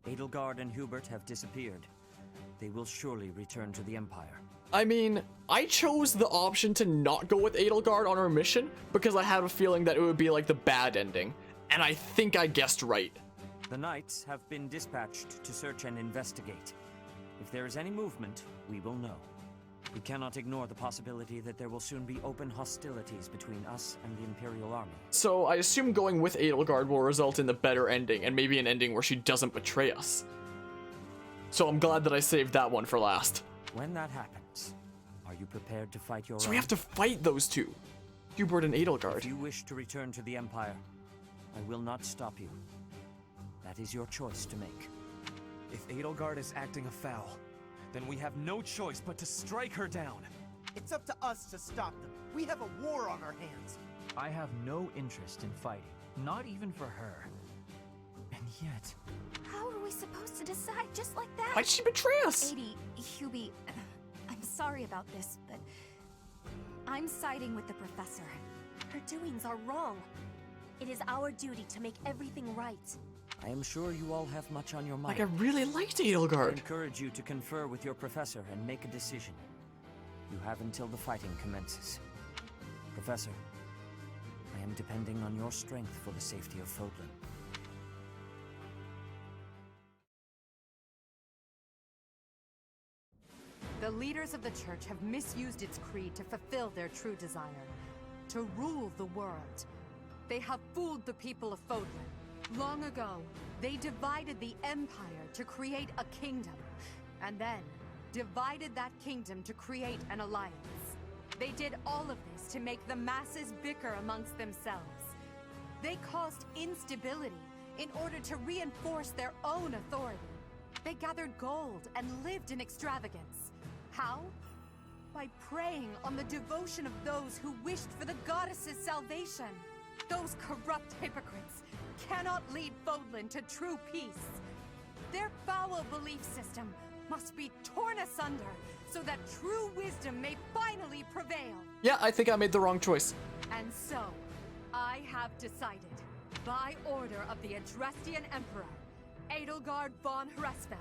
Edelgard and Hubert have disappeared. They will surely return to the Empire. I mean, I chose the option to not go with Edelgard on our mission because I had a feeling that it would be like the bad ending. And I think I guessed right. The knights have been dispatched to search and investigate. If there is any movement, we will know. We cannot ignore the possibility that there will soon be open hostilities between us and the Imperial Army. So I assume going with Edelgard will result in the better ending, and maybe an ending where she doesn't betray us. So I'm glad that I saved that one for last. When that happens, are you prepared to fight your own? So we have to fight those two, Hubert and Edelgard. If you wish to return to the Empire, I will not stop you. That is your choice to make. If Edelgard is acting afoul, then we have no choice but to strike her down. It's up to us to stop them. We have a war on our hands. I have no interest in fighting, not even for her. And yet... How are we supposed to decide just like that? Why'd she betray us? Hubie, I'm sorry about this, but I'm siding with the professor. Her doings are wrong. It is our duty to make everything right. I am sure you all have much on your mind. Like, I really liked I Edelgard. encourage you to confer with your professor and make a decision. You have until the fighting commences. Professor, I am depending on your strength for the safety of Fodlan. The leaders of the church have misused its creed to fulfill their true desire, to rule the world. They have fooled the people of Fodlan. Long ago, they divided the Empire to create a kingdom, and then divided that kingdom to create an alliance. They did all of this to make the masses bicker amongst themselves. They caused instability in order to reinforce their own authority. They gathered gold and lived in extravagance. How? By preying on the devotion of those who wished for the goddess's salvation. Those corrupt hypocrites cannot lead Fodlan to true peace. Their foul belief system must be torn asunder so that true wisdom may finally prevail. Yeah, I think I made the wrong choice. And so, I have decided, by order of the Adrestian Emperor, Edelgard von Hresvelg,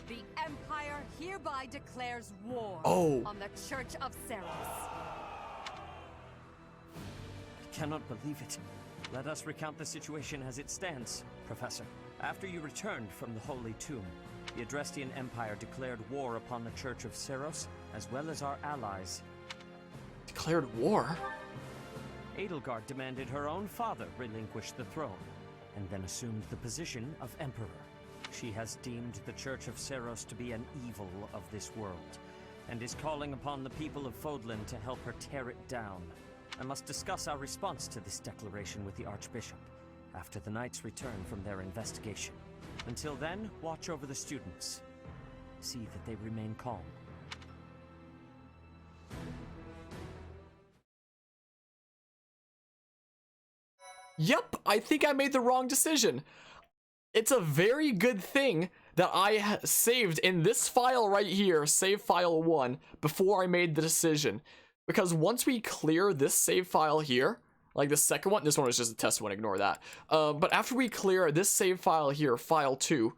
the Empire hereby declares war on the Church of Seros. I cannot believe it. Let us recount the situation as it stands, Professor. After you returned from the Holy Tomb, the Adrestian Empire declared war upon the Church of Seros, as well as our allies. Declared war? Edelgard demanded her own father relinquish the throne, and then assumed the position of Emperor. She has deemed the Church of Seros to be an evil of this world, and is calling upon the people of Fodlan to help her tear it down. I must discuss our response to this declaration with the Archbishop after the knights return from their investigation. Until then, watch over the students. See that they remain calm. Yep, I think I made the wrong decision. It's a very good thing that I saved in this file right here, save file 1, before I made the decision. Because once we clear this save file here, like the second one, this one was just a test one, ignore that. But after we clear this save file here, file 2,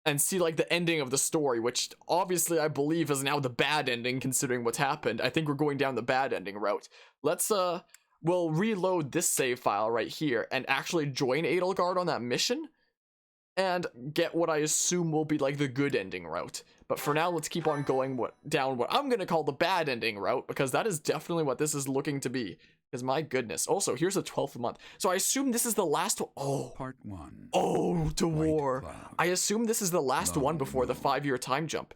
and see like the ending of the story, which obviously I believe is now the bad ending considering what's happened. I think we're going down the bad ending route. Let's, we'll reload this save file right here and actually join Edelgard on that mission and get what I assume will be like the good ending route. But for now, let's keep on going down what I'm going to call the bad ending route, because that is definitely what this is looking to be. Because my goodness. Also, here's the 12th month. So I assume this is the last one. Oh. Part 1. Oh, to war. Cloud. I assume this is the last one before the 5-year time jump.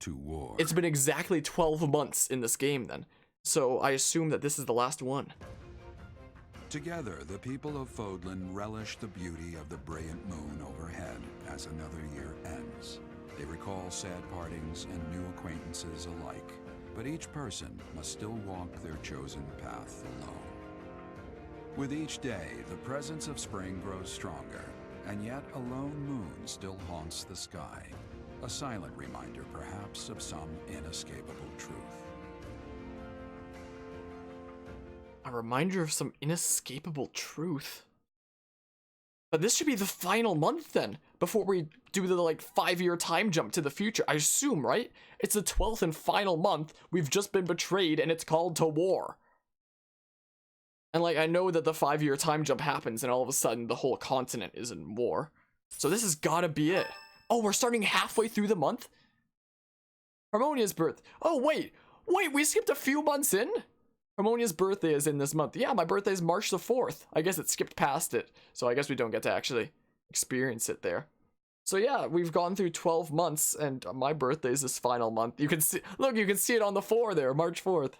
To war. It's been exactly 12 months in this game then. So I assume that this is the last one. Together, the people of Fodlan relish the beauty of the brilliant moon overhead as another year ends. They recall sad partings and new acquaintances alike, but each person must still walk their chosen path alone. With each day, the presence of spring grows stronger, and yet a lone moon still haunts the sky, a silent reminder perhaps of some inescapable truth. A reminder of some inescapable truth. But this should be the final month then, before we do the like 5-year time jump to the future. I assume, right? It's the 12th and final month. We've just been betrayed and it's called to war. And like, I know that the 5-year time jump happens and all of a sudden the whole continent is in war. So this has gotta be it. Oh, we're starting halfway through the month? Harmonia's birth. Oh, wait, we skipped a few months in? Harmonia's birthday is in this month. Yeah, my birthday is March the 4th. I guess it skipped past it. So I guess we don't get to actually experience it there. So yeah, we've gone through 12 months and my birthday is this final month. You can see, look, you can see it on the 4 there, March 4th.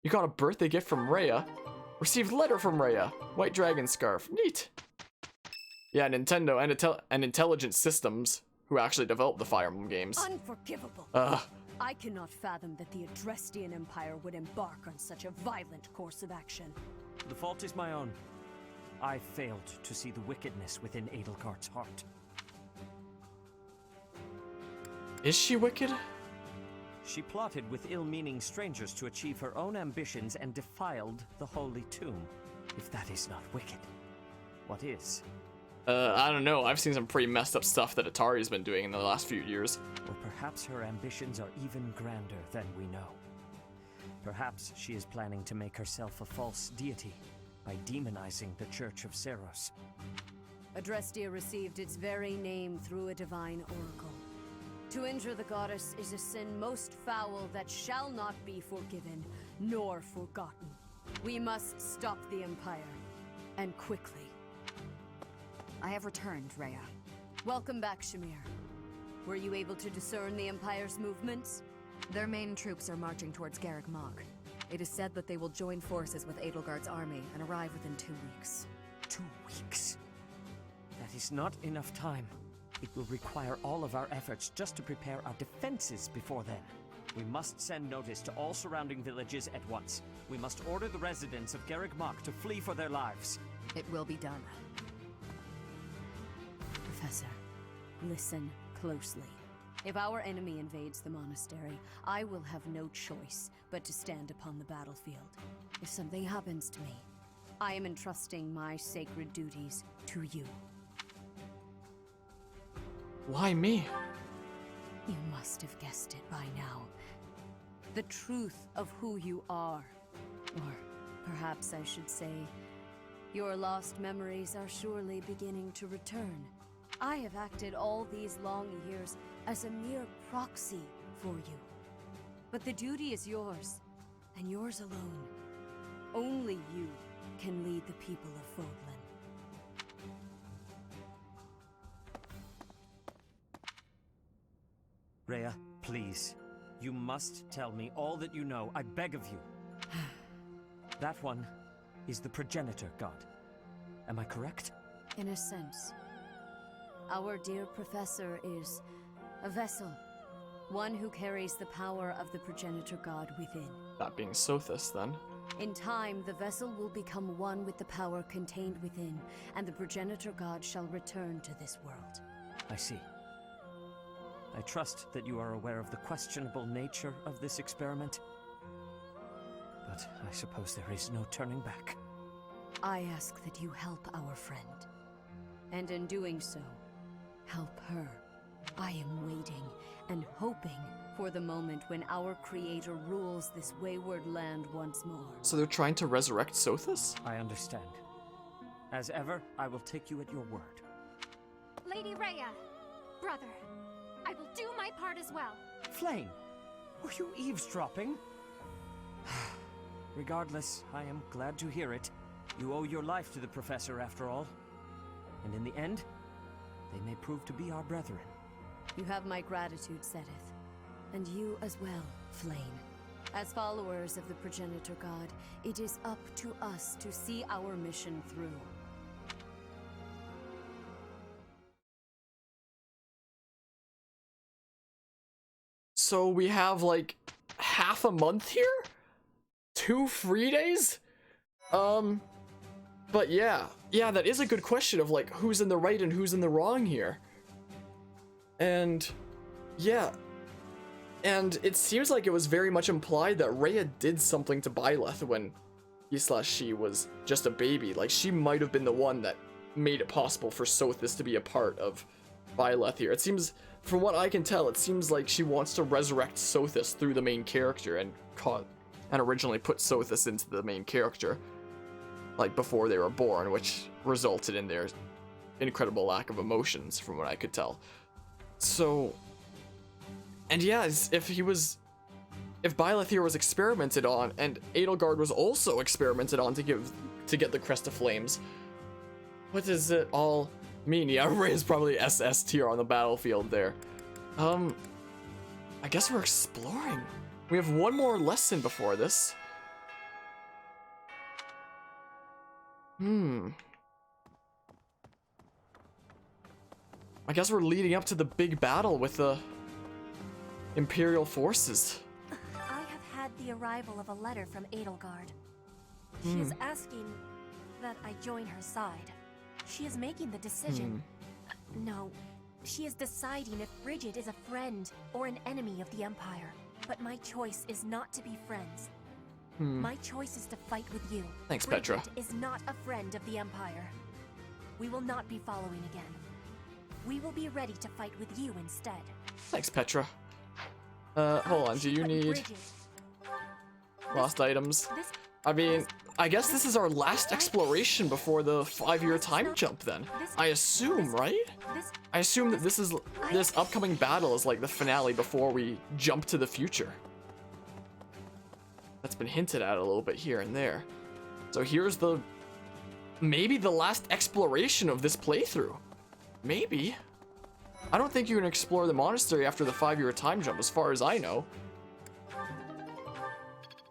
You got a birthday gift from Rhea. Received letter from Rhea. White dragon scarf. Neat. Yeah, Nintendo and Intelligent Systems, who actually developed the Fire Emblem games. Unforgivable. I cannot fathom that the Adrestian Empire would embark on such a violent course of action. The fault is my own. I failed to see the wickedness within Edelgard's heart. Is she wicked? She plotted with ill-meaning strangers to achieve her own ambitions and defiled the holy tomb. If that is not wicked, what is? I don't know. I've seen some pretty messed up stuff that Atari's been doing in the last few years. Or perhaps her ambitions are even grander than we know. Perhaps she is planning to make herself a false deity by demonizing the Church of Seros. Adrestia received its very name through a divine oracle. To injure the goddess is a sin most foul that shall not be forgiven, nor forgotten. We must stop the Empire, and quickly. I have returned, Rhea. Welcome back, Shamir. Were you able to discern the Empire's movements? Their main troops are marching towards Garreg Mach. It is said that they will join forces with Edelgard's army and arrive within 2 weeks. 2 weeks? That is not enough time. It will require all of our efforts just to prepare our defenses before then. We must send notice to all surrounding villages at once. We must order the residents of Garreg Mach to flee for their lives. It will be done. Professor, listen closely. If our enemy invades the monastery, I will have no choice but to stand upon the battlefield. If something happens to me, I am entrusting my sacred duties to you. Why me? You must have guessed it by now. The truth of who you are. Or perhaps I should say, your lost memories are surely beginning to return. I have acted all these long years as a mere proxy for you. But the duty is yours, and yours alone. Only you can lead the people of Fodlan. Rhea, please. You must tell me all that you know, I beg of you. That one is the progenitor god. Am I correct? In a sense. Our dear professor is a vessel. One who carries the power of the progenitor god within. That being Sothis, then. In time, the vessel will become one with the power contained within, and the progenitor god shall return to this world. I see. I trust that you are aware of the questionable nature of this experiment. But I suppose there is no turning back. I ask that you help our friend. And in doing so, help her. I am waiting and hoping for the moment when our creator rules this wayward land once more. So they're trying to resurrect Sothis? I understand. As ever, I will take you at your word. Lady Rhea, brother, I will do my part as well. Flame, were you eavesdropping? Regardless, I am glad to hear it. You owe your life to the professor after all. And in the end, they may prove to be our brethren. You have my gratitude, Sedith. And you as well, Flame. As followers of the progenitor god, it is up to us to see our mission through. So we have like half a month here? 2 free days? But yeah, that is a good question of like who's in the right and who's in the wrong here. And yeah, and it seems like it was very much implied that Rhea did something to Byleth when he/she was just a baby. Like she might have been the one that made it possible for Sothis to be a part of Byleth here. It seems, from what I can tell, it seems like she wants to resurrect Sothis through the main character and originally put Sothis into the main character, like before they were born, which resulted in their incredible lack of emotions, from what I could tell. So, and yeah, if Byleth here was experimented on, and Edelgard was also experimented on to get the Crest of Flames, what does it all mean? Yeah, Rhea's probably SS tier on the battlefield there. I guess we're exploring. We have one more lesson before this. I guess we're leading up to the big battle with the Imperial forces. I have had the arrival of a letter from Edelgard. She is asking that I join her side. She is making the decision. No, she is deciding if Bridget is a friend or an enemy of the Empire. But my choice is not to be friends. My choice is to fight with you. Thanks, Bridget Petra. is not a friend of the Empire. We will not be following again. We will be ready to fight with you instead. Thanks, Petra. Hold on, do you need lost items? I mean, I guess this is our last exploration before the 5-year time jump then. I assume, right? I assume that this upcoming battle is like the finale before we jump to the future. That's been hinted at a little bit here and there. So here's maybe the last exploration of this playthrough. Maybe. I don't think you can explore the monastery after the 5-year time jump, as far as I know.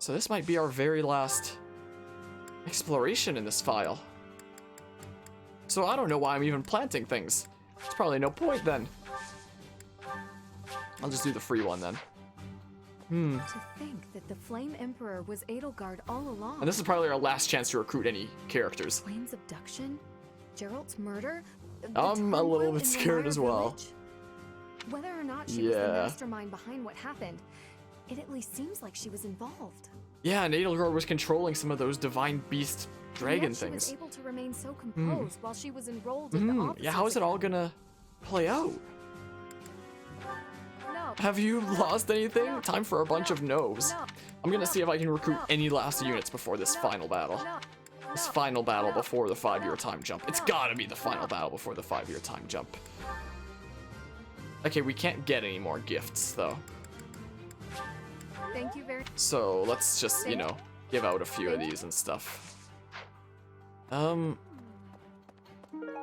So this might be our very last exploration in this file. So I don't know why I'm even planting things. There's probably no point then. I'll just do the free one then. To think that the Flame Emperor was Edelgard all along. And this is probably our last chance to recruit any characters. Flame's abduction? Geralt's murder? I'm a little bit scared as well. Whether or not she was the mastermind behind what happened, it at least seems like she was involved. Yeah, and Edelgard was controlling some of those divine beast dragon Yet things. She was able to remain so composed while she was enrolled in the office. Yeah, how is it all gonna play out? No. Have you lost anything? No. Time for a bunch of no's. No. I'm gonna see if I can recruit No. any last units before this final battle. No. This final battle before the 5-year time jump. It's gotta be the final battle before the 5-year time jump. Okay, we can't get any more gifts, though. Thank you very much. So, let's just, you know, give out a few of these and stuff.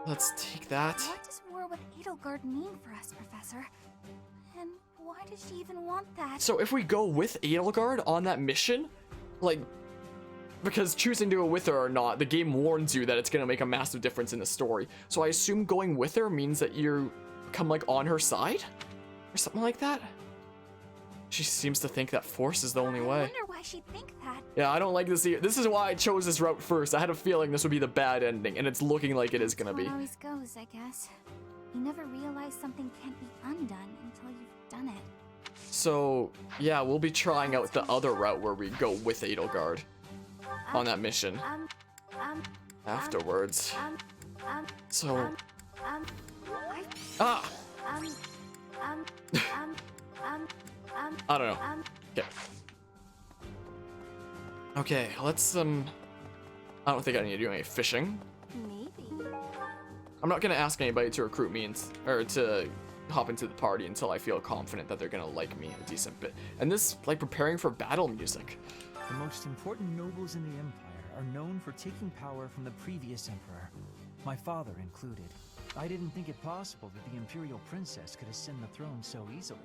Let's take that. What does war with Edelgard mean for us, Professor? And why does she even want that? So if we go with Edelgard on that mission, like, because choosing to go with her or not, the game warns you that it's gonna make a massive difference in the story. So I assume going with her means that you come like on her side? Or something like that? She seems to think that force is the only way. I wonder why she'd think that. Yeah, I don't like this either. This is why I chose this route first. I had a feeling this would be the bad ending, and it's looking like it is gonna be. It always goes, I guess. You never realize something can't be undone until you've done it. So, yeah, we'll be trying out the other route where we go with Edelgard on that mission afterwards. So, I don't know. Okay. Okay, let's, I don't think I need to do any fishing. Maybe. I'm not gonna ask anybody to recruit me or to hop into the party until I feel confident that they're gonna like me a decent bit. And this, like, preparing for battle music. The most important nobles in the Empire are known for taking power from the previous emperor, my father included. I didn't think it possible that the Imperial Princess could ascend the throne so easily.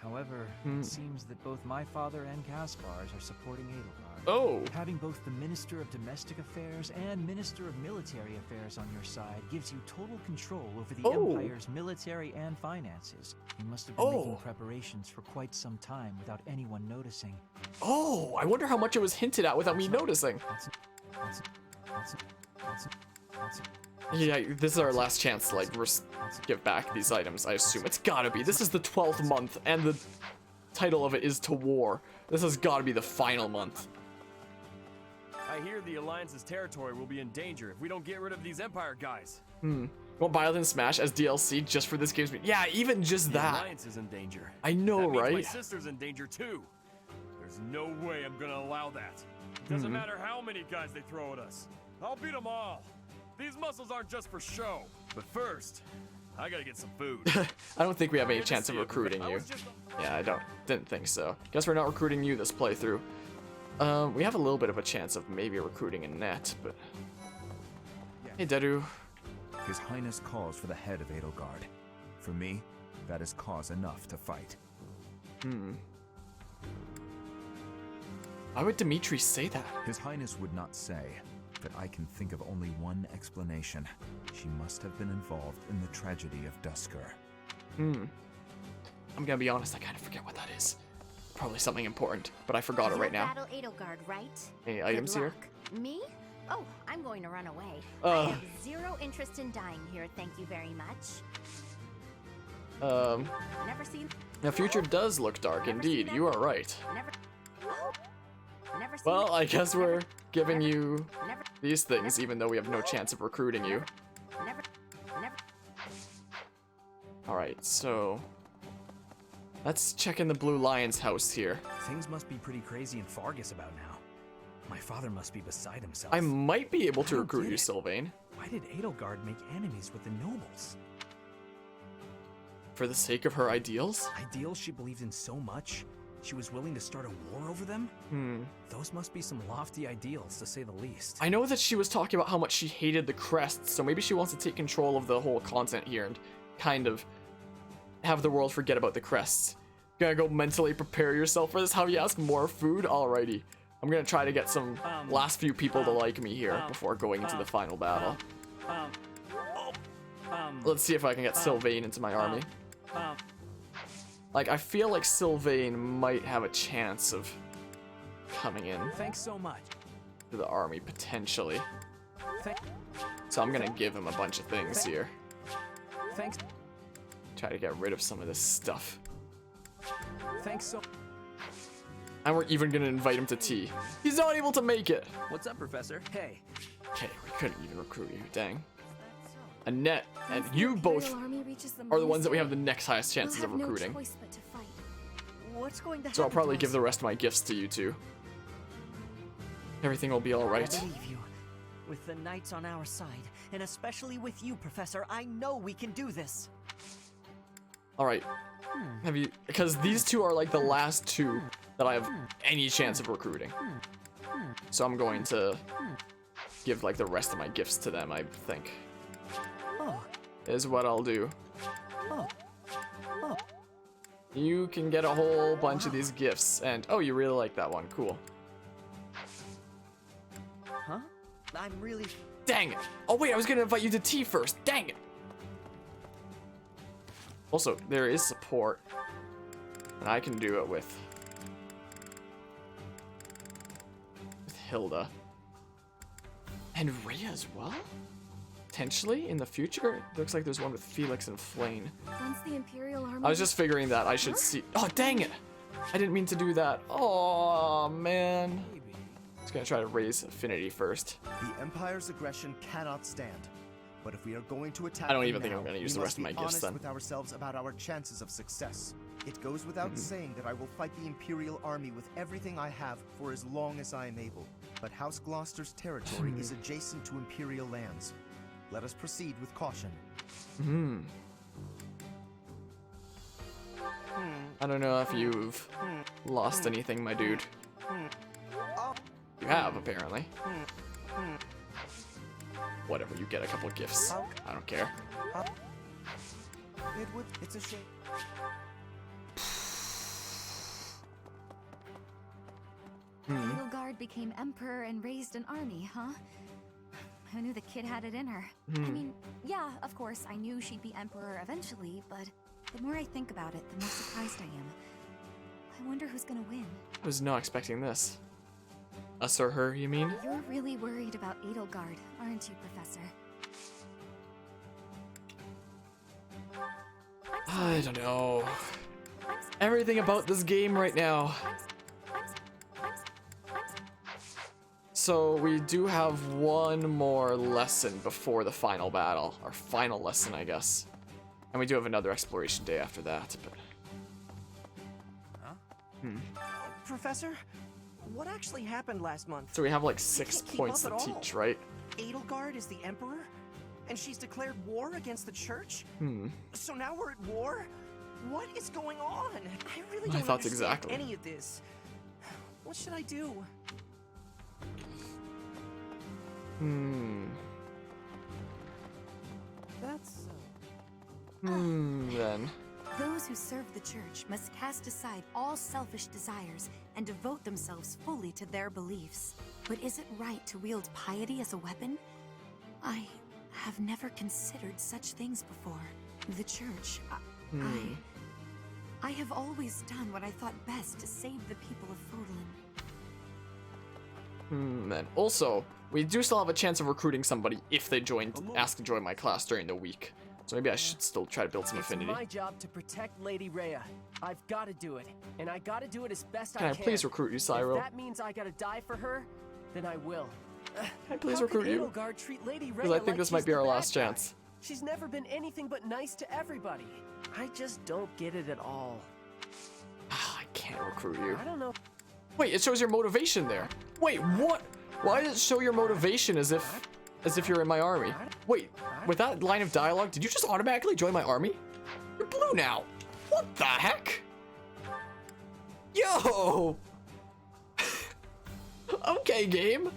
However, it seems that both my father and Caspar's are supporting Edelgard. Oh! Having both the Minister of Domestic Affairs and Minister of Military Affairs on your side gives you total control over the Empire's military and finances. You must have been making preparations for quite some time without anyone noticing. Oh, I wonder how much it was hinted at without me noticing. Yeah, this is our last chance to, like, give back these items, I assume. It's gotta be. This is the 12th month, and the title of it is To War. This has gotta be the final month. I hear the Alliance's territory will be in danger if we don't get rid of these Empire guys. Want Byleth and Smash as DLC just for this game's... Yeah, even just The that. Alliance is in danger. I know, That means right? my sister's in danger too. There's no way I'm gonna allow that. It doesn't matter how many guys they throw at us. I'll beat them all. These muscles aren't just for show. But first, I gotta get some food. I don't think we have any Good to chance of see you. recruiting I you. was just- Yeah, didn't think so. Guess we're not recruiting you this playthrough. We have a little bit of a chance of maybe recruiting Annette, but... Hey, Dedu. His Highness calls for the head of Edelgard. For me, that is cause enough to fight. Why would Dimitri say that? His Highness would not say, but I can think of only one explanation. She must have been involved in the tragedy of Dusker. I'm gonna be honest, I kind of forget what that is. Probably something important, but I forgot it right now. Battle Edelgard, right? Any Good items here? luck. Me? Oh, I'm going to run away. Uh. I have zero interest in dying here, thank you very much. Never seen... The future does look dark, indeed. You are right. Never... Never seen... Well, I guess we're giving you Never... these things, even though we have no chance of recruiting you. Never... Never... Alright, so... let's check in the Blue Lion's house here. Things must be pretty crazy in Fargus about now. My father must be beside himself. I might be able to I don't recruit get you, it. Sylvain. Why did Edelgard make enemies with the nobles? For the sake of her ideals? Ideals she believed in so much, she was willing to start a war over them? Those must be some lofty ideals, to say the least. I know that she was talking about how much she hated the crests, so maybe she wants to take control of the whole content here and kind of have the world forget about the crests. Gonna go mentally prepare yourself for this? How you ask more food? Alrighty. I'm gonna try to get some last few people to like me here before going into the final battle. Let's see if I can get Sylvain into my army. Like, I feel like Sylvain might have a chance of coming in Thanks so much. to the army, potentially. Thank So I'm gonna give him a bunch of things here. Thanks. Try to get rid of some of this stuff. Thanks so... And we're even gonna invite him to tea. He's not able to make it! What's up, Professor? Hey, Okay, we couldn't even recruit you, dang. Annette and Once the you Imperial both army reaches the are the ones that we have the monastery, next highest chances we'll of have recruiting. No choice but to fight. What's going to happen So I'll probably to give us? the rest of my gifts to you two. Everything will be alright. I believe you. With the knights on our side, and especially with you, Professor, I know we can do this. Alright. Have you... because these two are like the last two that I have any chance of recruiting. So I'm going to give like the rest of my gifts to them, I think. Oh, Is what I'll do. oh, oh. You can get a whole bunch of these gifts, and oh, you really like that one. Cool. Huh? I'm really... Dang it! Oh wait, I was gonna invite you to tea first. Dang it! Also, there is support, and I can do it with Hilda and Rhea as well. Potentially in the future. It looks like there's one with Felix and Flane. Once the Imperial army... I was just figuring that I should see. Oh dang it! I didn't mean to do that. Oh man. Just gonna try to raise affinity first. The Empire's aggression cannot stand. But if we are going to attack I don't them even think now, I'm gonna we use the rest must of my be gifts honest then. with ourselves about our chances of success. It goes without saying that I will fight the Imperial army with everything I have for as long as I am able. But House Gloucester's territory is adjacent to Imperial lands. Let us proceed with caution. I don't know if you've lost anything, my dude. You have, apparently. Whatever, you get a couple gifts. I don't care. It's a shame. Edelgard became emperor and raised an army, huh? Who knew the kid had it in her? I mean, yeah, of course, I knew she'd be emperor eventually, but the more I think about it, the more surprised I am. I wonder who's gonna win. I was not expecting this. Us or her, you mean? You're really worried about Edelgard, aren't you, Professor? I don't know. Everything about this game right now So we do have one more lesson before the final battle, or final lesson, I guess. And we do have another exploration day after that, but... Huh? Professor, what actually happened last month? So we have like 6 points to teach, right? Edelgard is the Emperor? And she's declared war against the Church? So now we're at war? What is going on? I really don't understand any of this. What should I do? That's... then. Those who serve the Church must cast aside all selfish desires and devote themselves fully to their beliefs. But is it right to wield piety as a weapon? I have never considered such things before. The Church, I have always done what I thought best to save the people of Fodlan. Then also, we do still have a chance of recruiting somebody if they ask to join my class during the week. So maybe I should still try to build some affinity. It's my job to protect Lady Rhea. I've got to do it, and I got to do it as best I can. Can I please recruit you, Cyril? If that means I got to die for her, then I will. Can I please recruit you? Because I think this might be our last chance. She's never been anything but nice to everybody. I just don't get it at all. I can't recruit you. I don't know. Wait, it shows your motivation there. Wait, what? Why does it show your motivation as if you're in my army? Wait, with that line of dialogue, did you just automatically join my army? You're blue now. What the heck? Yo! Okay, game.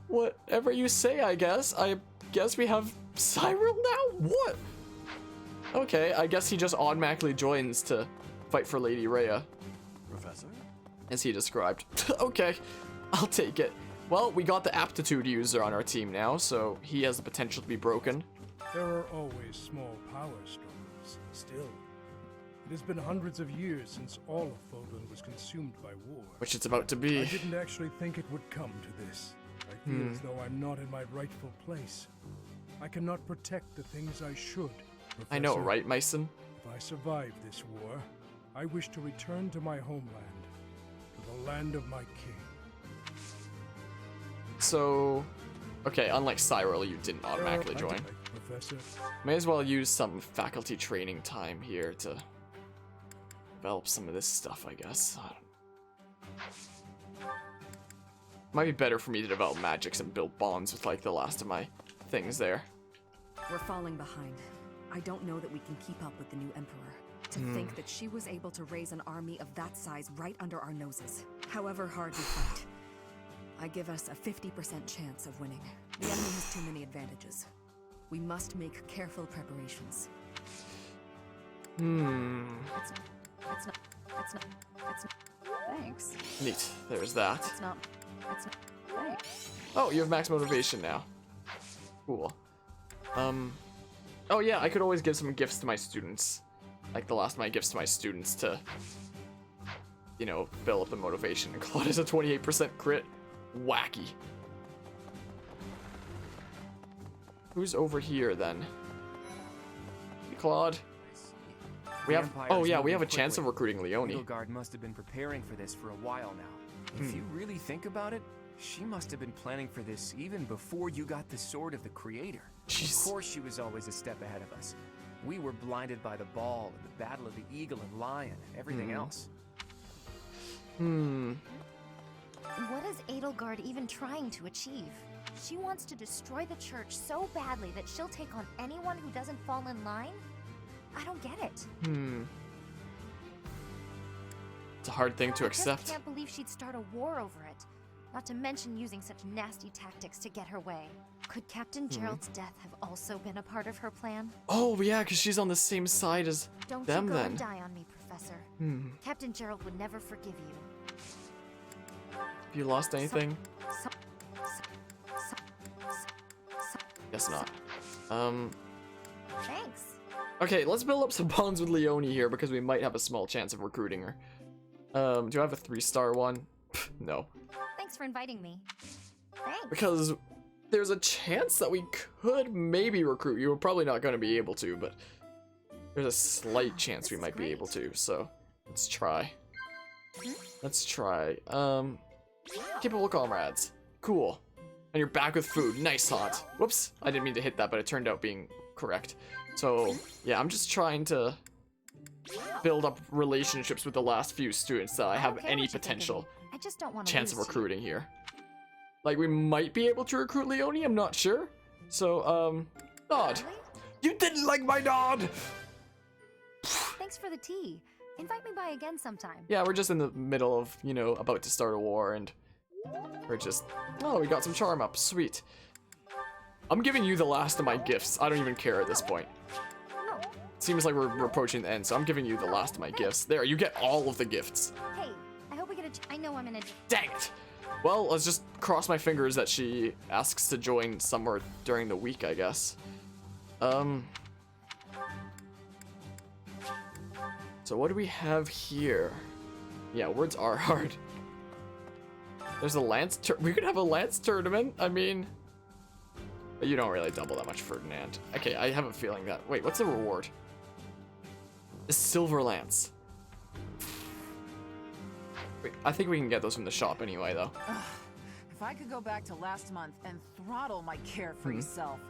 Whatever you say, I guess. I guess we have Cyril now? What? Okay, I guess he just automatically joins to fight for Lady Rhea. Professor? As he described. Okay, I'll take it. Well, we got the aptitude user on our team now, so he has the potential to be broken. There are always small power struggles. Still, it has been hundreds of years since all of Fodlan was consumed by war. Which it's about to be. I didn't actually think it would come to this. I feel as though I'm not in my rightful place. I cannot protect the things I should. Professor, I know, right, Mason? If I survive this war, I wish to return to my homeland, to the land of my king. So, okay, unlike Cyril, you didn't automatically join. Professor. May as well use some faculty training time here to develop some of this stuff, I guess. Might be better for me to develop magics and build bonds with, like, the last of my things there. We're falling behind. I don't know that we can keep up with the new Emperor. To think that she was able to raise an army of that size right under our noses. However hard we fight, I give us a 50% chance of winning. The enemy has too many advantages. We must make careful preparations. It's not. Thanks. Neat. There's that. It's not. Thanks. Oh, you have max motivation now. Cool. Oh yeah, I could always give some gifts to my students. Like the last of my gifts to my students to, you know, build up the motivation. And Claude is a 28% crit. Wacky. Who's over here then? Hey, Claude. We have. Oh yeah, we have a chance of recruiting Leone. Edelgard must have been preparing for this for a while now. If you really think about it, she must have been planning for this even before you got the sword of the Creator. Jeez. Of course she was always a step ahead of us. We were blinded by the ball and the battle of the eagle and lion and everything else. What is Edelgard even trying to achieve? She wants to destroy the church so badly that she'll take on anyone who doesn't fall in line? I don't get it. It's a hard thing to accept. I just can't believe she'd start a war over it. Not to mention using such nasty tactics to get her way. Could Captain Gerald's death have also been a part of her plan? Oh yeah, because she's on the same side as Don't them you go then. and die on me, Professor. Captain Gerald would never forgive you. Have you lost anything? Guess not. Thanks. Okay, let's build up some bonds with Leone here because we might have a small chance of recruiting her. Do I have a 3-star one? No. Thanks for inviting me. Thanks. Because there's a chance that we could maybe recruit you. We're probably not going to be able to, but there's a slight chance we might be able to. So let's try. Let's try. Capable comrades. Cool. And you're back with food. Nice, Haunt. Whoops. I didn't mean to hit that, but it turned out being correct. So, yeah, I'm just trying to build up relationships with the last few students that I have any potential chance of recruiting here. Like, we might be able to recruit Leonie, I'm not sure. So, Nod. You didn't like my Nod! Thanks for the tea. Invite me by again sometime. Yeah, we're just in the middle of, you know, about to start a war, and we're just... Oh, we got some charm up. Sweet. I'm giving you the last of my gifts. I don't even care at this point. Seems like we're approaching the end, so I'm giving you the last of my gifts. There, you get all of the gifts. Hey, I hope we get a... I know I'm in a... Dang it! Well, let's just cross my fingers that she asks to join somewhere during the week, I guess. So what do we have here? Yeah, words are hard. There's a lance we could have a lance tournament. I mean, but you don't really double that much, Ferdinand. Okay, I have a feeling that. Wait, what's the reward? The silver lance. Wait, I think we can get those from the shop anyway, though. If I could go back to last month and throttle my carefree self.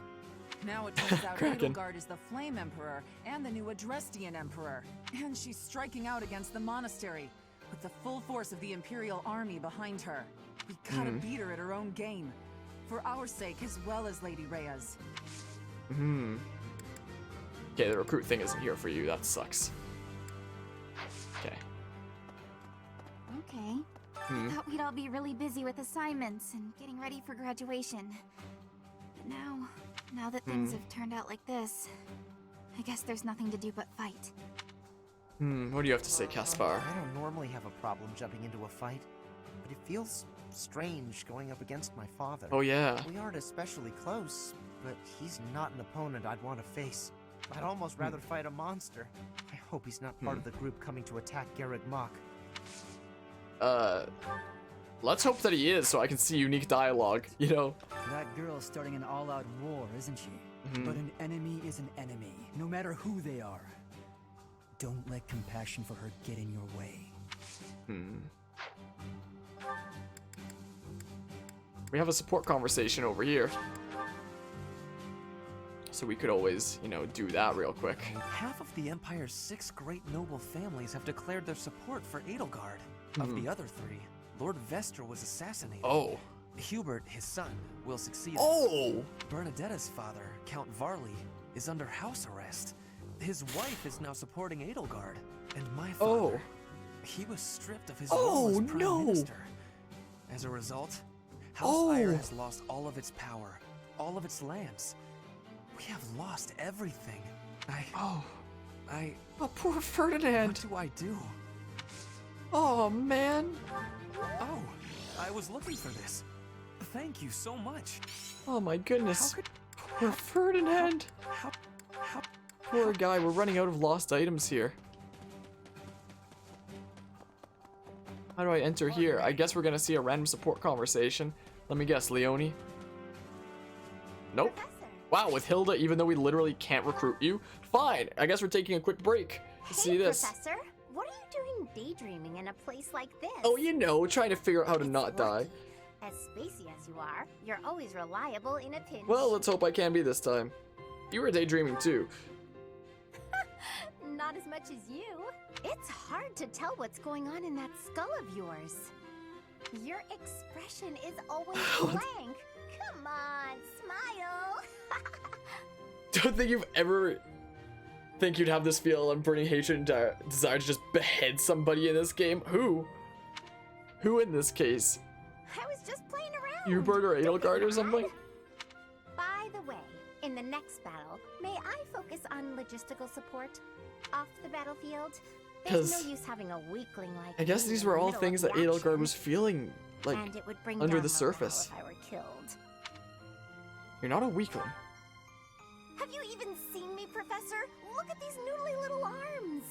Now it turns out Edelgard is the Flame Emperor and the new Adrestian Emperor. And she's striking out against the monastery with the full force of the Imperial army behind her. We gotta beat her at her own game. For our sake as well as Lady Rhea's. Okay, the recruit thing isn't here for you. That sucks. Okay. Okay. I thought we'd all be really busy with assignments and getting ready for graduation. But now that things have turned out like this, I guess there's nothing to do but fight. What do you have to say, Caspar? I don't normally have a problem jumping into a fight, but it feels strange going up against my father. Oh yeah. We aren't especially close, but he's not an opponent I'd want to face. I'd almost rather fight a monster. I hope he's not part of the group coming to attack Garreg Mach. Let's hope that he is, so I can see unique dialogue, you know? That girl's starting an all-out war, isn't she? But an enemy is an enemy, no matter who they are. Don't let compassion for her get in your way. We have a support conversation over here. So we could always, you know, do that real quick. Half of the Empire's 6 great noble families have declared their support for Edelgard. Of the other 3, Lord Vestra was assassinated. Oh. Hubert, his son, will succeed. Oh! Bernadetta's father, Count Varley, is under house arrest. His wife is now supporting Edelgard. And my father, he was stripped of his role as Prime Minister. As a result, House Ire has lost all of its power, all of its lands. We have lost everything. Oh, poor Ferdinand. What do I do? Oh, man. Oh, I was looking for this. Thank you so much. Oh my goodness. Poor Ferdinand. Poor guy, we're running out of lost items here. How do I enter here? I guess we're gonna see a random support conversation. Let me guess, Leonie? Nope. Wow, with Hilda, even though we literally can't recruit you? Fine, I guess we're taking a quick break. Hey, See this. Professor, what are you doing daydreaming in a place like this? Oh, you know, trying to figure out how to not die. As spacey as you are, you're always reliable in a pinch. Well, let's hope I can be this time. You were daydreaming too. Not as much as you. It's hard to tell what's going on in that skull of yours. Your expression is always blank. Come on, smile. Don't think you've ever think you'd have this feel of burning hatred and desire to just behead somebody in this game. Who in this case? I was just playing around. Hubert or Edelgard or something? By the way, in the next battle, may I focus on logistical support off the battlefield? There's no use having a weakling like I guess these were all things that Edelgard was feeling, like, and it would bring under down the morale surface. if I were killed. You're not a weakling. Have you even seen me, Professor? Look at these noodly little arms.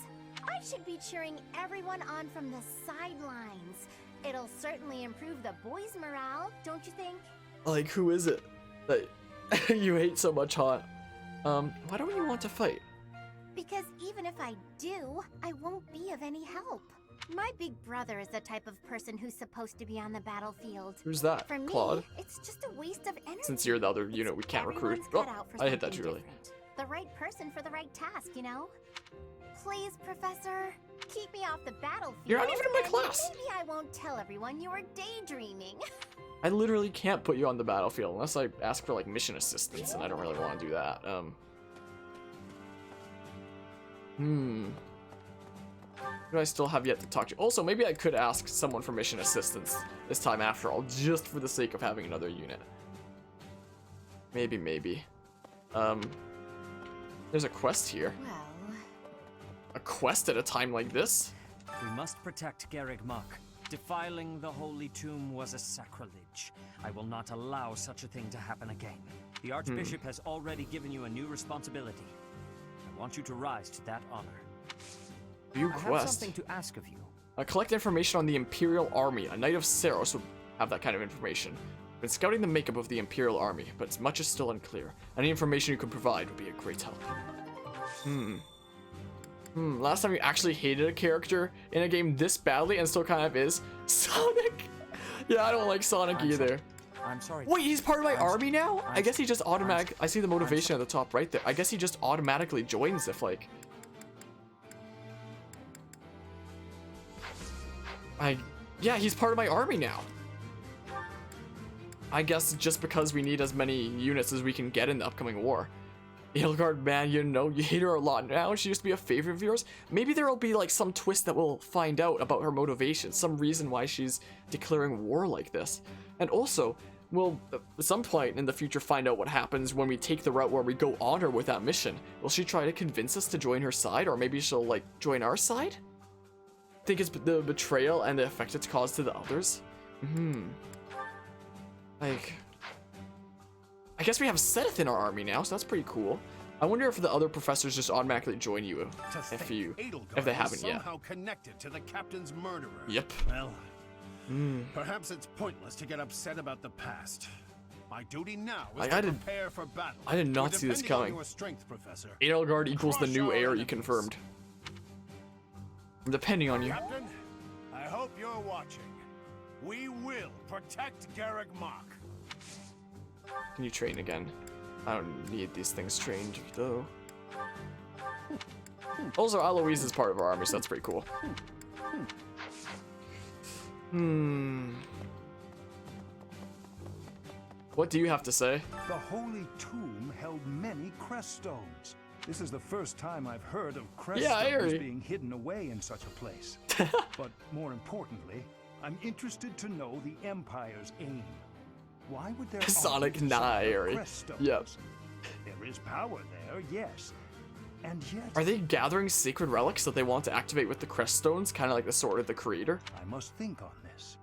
I should be cheering everyone on from the sidelines. It'll certainly improve the boys' morale, don't you think? Like, who is it that you hate so much, Hot? Why don't you want to fight? Because even if I do, I won't be of any help. My big brother is the type of person who's supposed to be on the battlefield. Who's that? For me, Claude? it's just a waste of energy. Since you're the other unit we can't recruit. Everyone's cut out for I hit that something too early. different. The right person for the right task, you know? Please, Professor, keep me off the battlefield. You're not even in my and class. Maybe I won't tell everyone you were daydreaming. I literally can't put you on the battlefield unless I ask for like mission assistance, and I don't really want to do that. Who do I still have yet to talk to? Also, maybe I could ask someone for mission assistance this time after all, just for the sake of having another unit. Maybe. There's a quest here. Well, A quest at a time like this? We must protect Garreg Mach. Defiling the holy tomb was a sacrilege. I will not allow such a thing to happen again. The Archbishop has already given you a new responsibility. I want you to rise to that honor. View I have quest. something to ask of you. Collect information on the Imperial Army. A Knight of Saros would have that kind of information. Been scouting the makeup of the Imperial Army, but much is still unclear. Any information you could provide would be a great help. Last time you actually hated a character in a game this badly and still kind of is? Sonic! Yeah, I don't like Sonic either. I'm sorry. Wait, he's part of my army now? I guess he just automatic. I see the motivation at the top right there. I guess he just automatically joins if like. Yeah, he's part of my army now. I guess just because we need as many units as we can get in the upcoming war. Edelgard, man, you know, you hate her a lot now. She used to be a favorite of yours. Maybe there will be like some twist that we'll find out about her motivation, some reason why she's declaring war like this. And also, we'll at some point in the future find out what happens when we take the route where we go on her with that mission. Will she try to convince us to join her side, or maybe she'll like join our side? Think it's the betrayal and the effect it's caused to the others? Like, I guess we have Seth in our army now, so that's pretty cool. I wonder if the other professors just automatically join you if they haven't yet. Somehow connected to the captain's murderer. Yep. Well, perhaps it's pointless to get upset about the past. My duty now is to prepare for battle. I did not see this coming. Edelgard equals the new heir, you confirmed. I'm depending on you. Captain, I hope you're watching. We will protect Garreg Mach. Can you train again? I don't need these things trained, though. Also, Aloise is part of our army, so that's pretty cool. What do you have to say? The Holy Tomb held many crest stones. This is the first time I've heard of crest stones being hidden away in such a place. But more importantly, I'm interested to know the Empire's aim. Why would there Sonic Nairi. Yep. There is power there, yes. And yet... Are they gathering sacred relics that they want to activate with the crest stones? Kind of like the Sword of the Creator? I must think on this.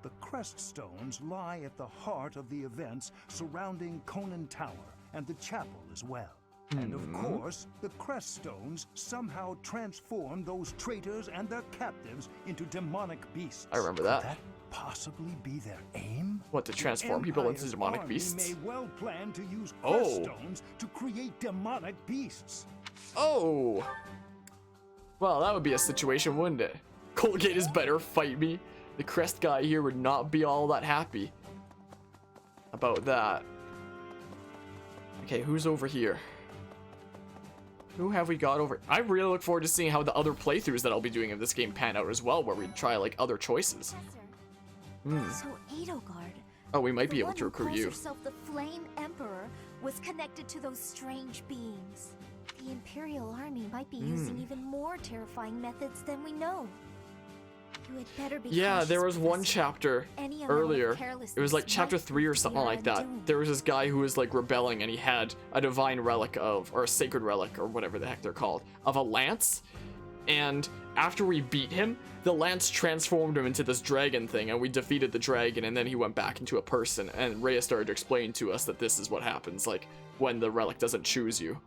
The crest stones lie at the heart of the events surrounding Conan Tower and the chapel as well. And of course, the crest stones somehow transform those traitors and their captives into demonic beasts. I remember that. Could that possibly be their aim? What, to transform people into demonic beasts? May well plan to use crest stones to create demonic beasts. Oh! Well, that would be a situation, wouldn't it? Colgate is better, fight me. The crest guy here would not be all that happy about that. Okay, who's over here? Who have we got over? I really look forward to seeing how the other playthroughs that I'll be doing of this game pan out as well, where we try like other choices. So Edelgard, Oh, we might be able to recruit you. herself the Flame Emperor, was connected to those strange beings. The Imperial Army might be using even more terrifying methods than we know. You had better be cautious, there was one Professor. chapter Any amount of earlier. It was carelessness like chapter might 3 or something be like that. undoing. There was this guy who was like rebelling, and he had a divine relic of, or a sacred relic, or whatever the heck they're called, of a lance. And after we beat him, the lance transformed him into this dragon thing, and we defeated the dragon, and then he went back into a person. And Rhea started to explain to us that this is what happens, like when the relic doesn't choose you.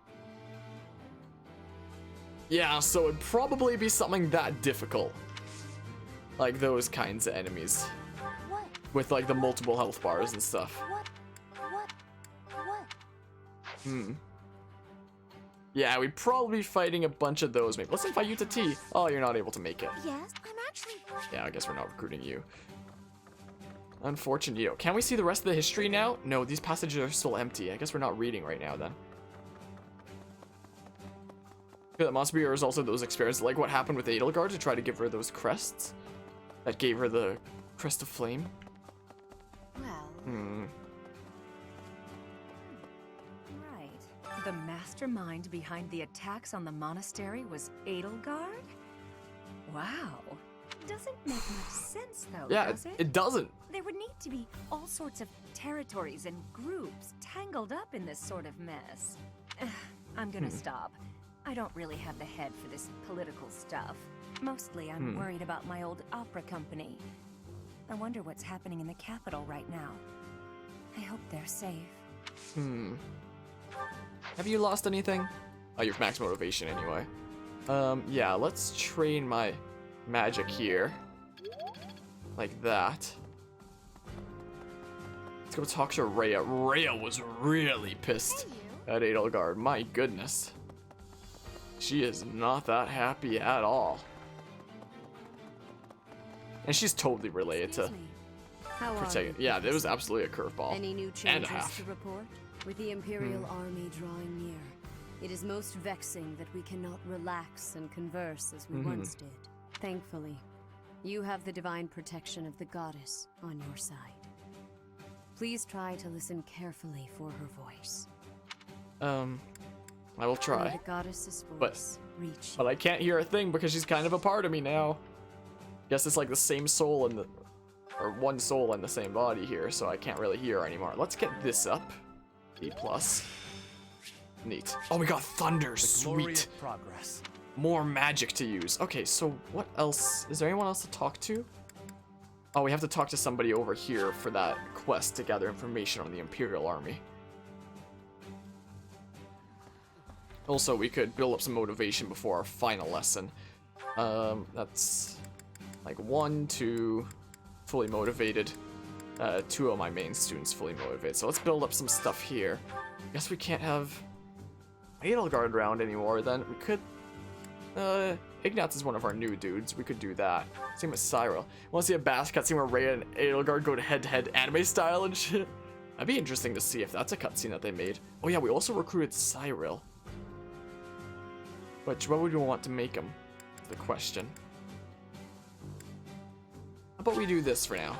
Yeah, so it'd probably be something that difficult. Like those kinds of enemies. What? With like the multiple health bars and stuff. What? Yeah, we'd probably be fighting a bunch of those. Maybe let's invite you to tea. Oh, you're not able to make it. Yes, I'm actually... Yeah, I guess we're not recruiting you. Unfortunate. Can we see the rest of the history now? No, these passages are still empty. I guess we're not reading right now then. Yeah, that must be a result of those experiences, like what happened with Edelgard to try to give her those crests. That gave her the crest of flame. Well... Right. The mastermind behind the attacks on the monastery was Edelgard? Wow. Doesn't make much sense, though, Yeah, does it? it doesn't. There would need to be all sorts of territories and groups tangled up in this sort of mess. I'm gonna stop. I don't really have the head for this political stuff. Mostly, I'm worried about my old opera company. I wonder what's happening in the capital right now. I hope they're safe. Have you lost anything? Oh, you've max motivation anyway. Yeah, let's train my magic here. Like that. Let's go talk to Rhea. Rhea was really pissed at Edelgard. My goodness. She is not that happy at all. And she's totally related to protect. Yeah, it was absolutely a curveball. Any new and a changes half. to report? With the Imperial Army drawing near, it is most vexing that we cannot relax and converse as we once did. Thankfully, you have the divine protection of the goddess on your side. Please try to listen carefully for her voice. I will try. May the goddess's voice reach But I can't hear a thing because she's kind of a part of me now. Guess it's like the same soul in the, or one soul in the same body here, so I can't really hear her anymore. Let's get this up. B+. Neat. Oh, we got thunder. Sweet. Progress. More magic to use. Okay, so what else? Is there anyone else to talk to? Oh, we have to talk to somebody over here for that quest to gather information on the Imperial Army. Also, we could build up some motivation before our final lesson. That's like 1, 2, fully motivated. 2 of my main students fully motivated. So let's build up some stuff here. I guess we can't have Edelgard around anymore then. We could... Ignatz is one of our new dudes. We could do that. Same with Cyril. Want to see a Bass cutscene where Rhea and Edelgard go to head-to-head anime style and shit? That'd be interesting to see if that's a cutscene that they made. Oh yeah, we also recruited Cyril. What would you want to make him? The question. How about we do this for now?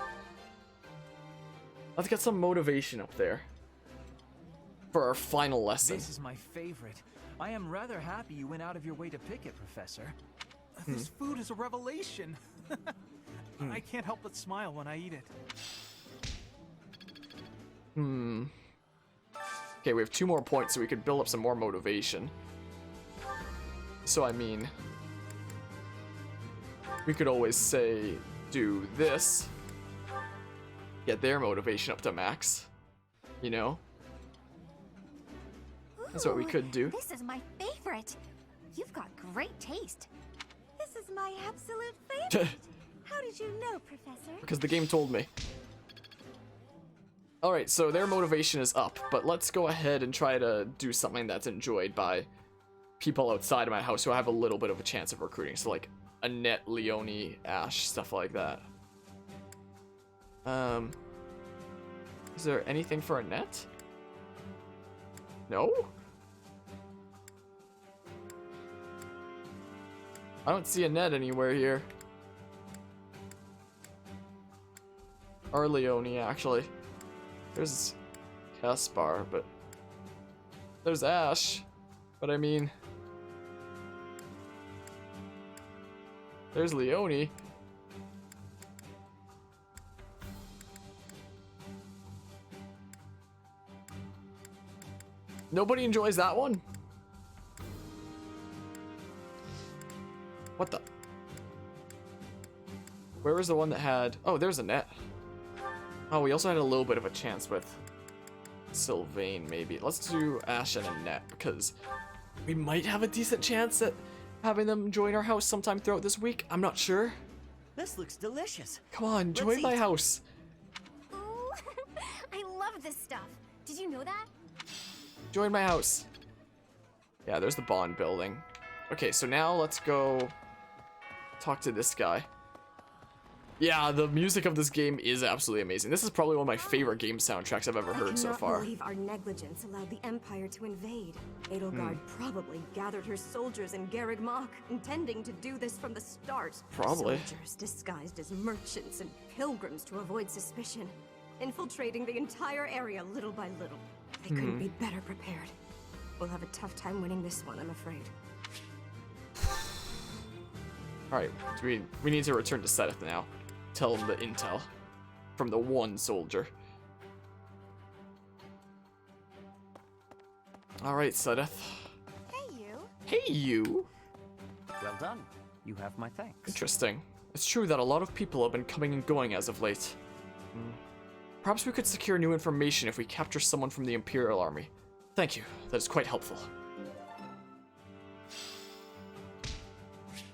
Let's get some motivation up there for our final lesson. This is my favorite. I am rather happy you went out of your way to pick it, Professor. This food is a revelation. I can't help but smile when I eat it. Okay, we have 2 more points, so we could build up some more motivation. So, I mean, we could always say, do this. Get their motivation up to max. You know? That's what we could do. This is my favorite. You've got great taste. This is my absolute favorite. How did you know, Professor? Because the game told me. Alright, so their motivation is up, but let's go ahead and try to do something that's enjoyed by people outside of my house who have a little bit of a chance of recruiting. So like Annette, Leonie, Ash, stuff like that. Is there anything for Annette? No? I don't see Annette anywhere here. Or Leonie, actually. There's Caspar, but... There's Ash. But I mean... There's Leonie. Nobody enjoys that one? What the? Where was the one that had... Oh, there's Annette. Oh, we also had a little bit of a chance with Sylvain, maybe. Let's do Ash and Annette, because we might have a decent chance at having them join our house sometime throughout this week. I'm not sure. This looks delicious. Come on, join my house. Ooh, I love this stuff. Did you know that? Join my house. Yeah, there's the bond building. Okay, so now let's go talk to this guy. Yeah, the music of this game is absolutely amazing. This is probably one of my favorite game soundtracks I've ever heard so far. I cannot believe our negligence allowed the Empire to invade. Edelgard probably gathered her soldiers in Garreg Mach, intending to do this from the start. Probably. Soldiers disguised as merchants and pilgrims to avoid suspicion, infiltrating the entire area little by little. They couldn't be better prepared. We'll have a tough time winning this one, I'm afraid. Alright, we need to return to Sedith now. Tell him the intel from the one soldier. Alright, Sedith. Hey, you. Hey, you. Well done. You have my thanks. Interesting. It's true that a lot of people have been coming and going as of late. Perhaps we could secure new information if we capture someone from the Imperial Army. Thank you. That is quite helpful.